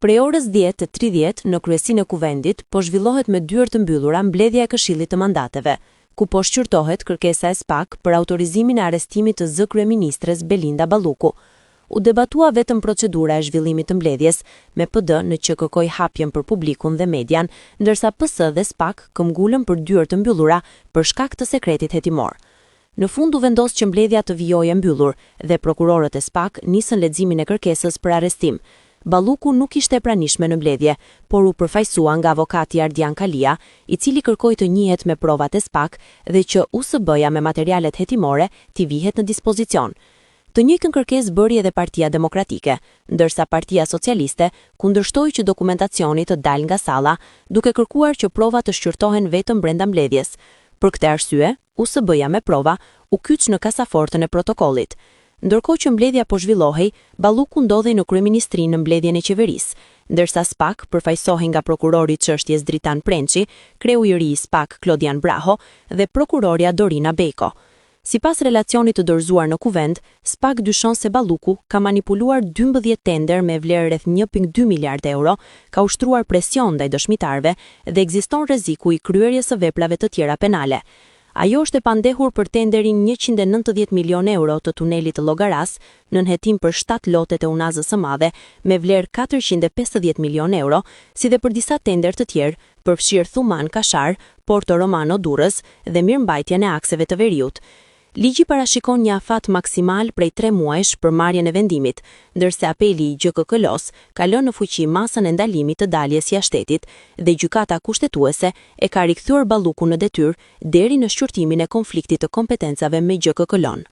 Prej orës 10:30 në kryesinë e kuvendit po zhvillohet me dyert të mbyllura mbledhja e Këshillit të Mandateve, ku po shqyrtohet kërkesa e SPAK për autorizimin e arrestimit të zë kryeministres Belinda Balluku. U debatua vetëm procedura e zhvillimit të mbledhjes, me PD në që kërkoi hapjen për publikun dhe median, ndërsa PS dhe SPAK këmbgulën për dyert të mbyllura për shkak të sekretit hetimor. Në fund u vendos që mbledhja të vijojë e mbyllur dhe prokurorët e SPAK nisën leximin e kërkesës për arrestim. Balluku nuk ishte e pranishme në mbledhje, por u përfaqësua nga avokati Ardian Kalia, i cili kërkoi të njihet me provat e SPAK dhe që USB-ja me materialet hetimore t'i vihet në dispozicion. Të njëjtën kërkesë bëri edhe Partia Demokratike, ndërsa Partia Socialiste kundërshtoi që dokumentacioni të dalë nga salla, duke kërkuar që provat të shqyrtohen vetëm brenda mbledhjes. Për këtë arsye, USB-ja me prova u kyç në kasafortën e protokollit. Ndërkohë që mbledhja po zhvillohej, Balluku ndodhej në kryeministrinë në mbledhjen e qeverisë, ndërsa SPAK përfaqësohej nga prokurori i çështjes Dritan Prençi, kreu i ri i SPAK Klodian Braho dhe prokuroria Dorina Bejko. Sipas relacionit të dorëzuar në kuvend, SPAK dyshon se Balluku ka manipuluar 12 tender me vlerë rreth 1.2 miliard euro, ka ushtruar presion ndaj dëshmitarëve dhe ekziston rreziku i kryerjes së veprave të tjera penale. Ajo është e pandehur për tenderin 190 milion euro të tunelit të Llogaras, në nënhetim për 7 lotet e Unazës së Madhe, me vlerë 450 milion euro, si dhe për disa tender të tjerë, përfshirë Thuman Kashar, Porto Romano Durrës dhe mirëmbajtjen e akseve të veriut. Ligji parashikon një afat maksimal prej 3 muajsh për marrjen e vendimit, ndërsa apeli i GKK-s ka lënë në fuqi masën e ndalimit të daljes jashtë shtetit dhe gjykata kushtetuese e ka rikthyer Ballukun në detyrë deri në shqyrtimin e konfliktit të kompetencave me GKK-n.